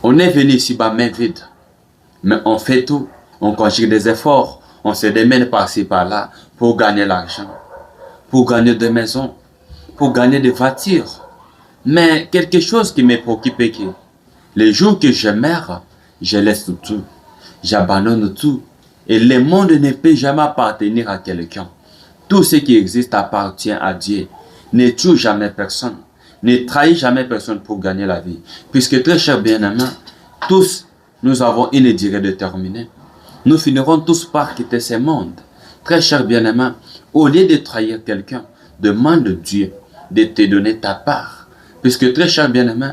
On est venu ici-bas main vide, mais on fait tout, on conjugue des efforts, on se démène par-ci par-là pour gagner l'argent, pour gagner des maisons, pour gagner des voitures. Mais quelque chose qui me préoccupe est que les jours que je meurs, je laisse tout, j'abandonne tout. Et le monde ne peut jamais appartenir à quelqu'un. Tout ce qui existe appartient à Dieu. Ne tue jamais personne. Ne trahis jamais personne pour gagner la vie. Puisque très chers bien-aimés, tous, nous avons une durée déterminée. Nous finirons tous par quitter ce monde. Très chers bien-aimés, au lieu de trahir quelqu'un, demande à Dieu de te donner ta part. Puisque très chers bien-aimés,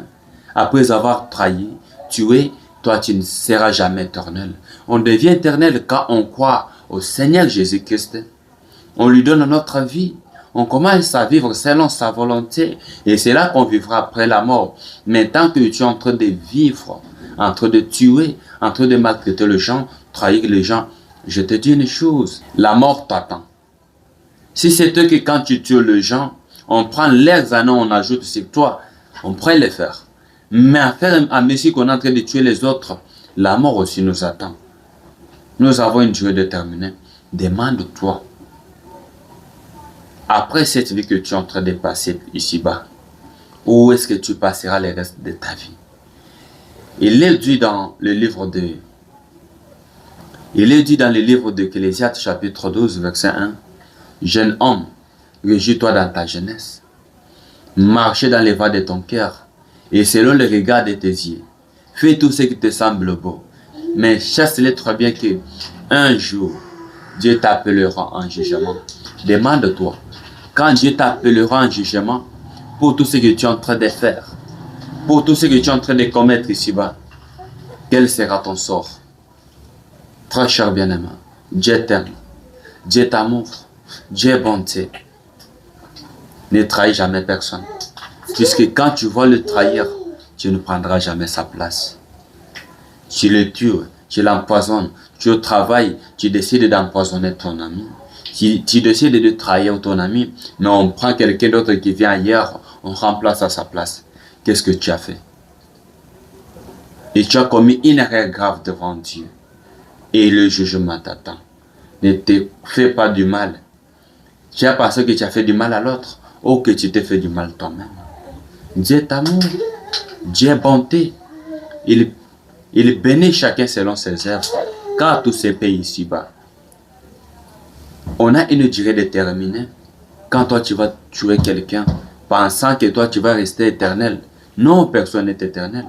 après avoir trahi, tué, toi tu ne seras jamais éternel. On devient éternel quand on croit au Seigneur Jésus-Christ. On lui donne notre vie. On commence à vivre selon sa volonté. Et c'est là qu'on vivra après la mort. Mais tant que tu es en train de vivre, en train de tuer, en train de maltraiter les gens, trahir les gens, je te dis une chose, la mort t'attend. Si c'était que quand tu tues les gens, on prend leurs années, on ajoute sur toi, on pourrait les faire. Mais à mesure qu'on est en train de tuer les autres, la mort aussi nous attend. Nous avons une durée déterminée. Demande-toi, après cette vie que tu es en train de passer ici-bas, où est-ce que tu passeras le reste de ta vie? Il est dit dans le livre de Ecclésiaste chapitre 12 verset 1, jeune homme, réjouis-toi dans ta jeunesse, marchez dans les voies de ton cœur et selon le regard de tes yeux, fais tout ce qui te semble beau, mais chasse-le très bien que un jour Dieu t'appellera en jugement. Demande-toi, quand Dieu t'appellera en jugement pour tout ce que tu es en train de faire, pour tout ce que tu es en train de commettre ici-bas, quel sera ton sort? Très cher bien-aimé, Dieu t'aime, Dieu t'amour, Dieu est bonté. Ne trahis jamais personne. Puisque quand tu vas le trahir, tu ne prendras jamais sa place. Tu le tues, tu l'empoisonnes, tu au travail, tu décides d'empoisonner ton ami. Tu décides de trahir ton ami, mais on prend quelqu'un d'autre qui vient ailleurs, on remplace à sa place. Qu'est-ce que tu as fait? Et tu as commis une erreur grave devant Dieu. Et le jugement t'attend. Ne te fais pas du mal. Tu as pensé que tu as fait du mal à l'autre, ou que tu t'es fait du mal toi-même. Dieu est amour, Dieu est bonté. Il bénit chacun selon ses œuvres. Car tous ces pays ici-bas, on a une durée déterminée. Quand toi tu vas tuer quelqu'un, pensant que toi tu vas rester éternel. Non, personne n'est éternel.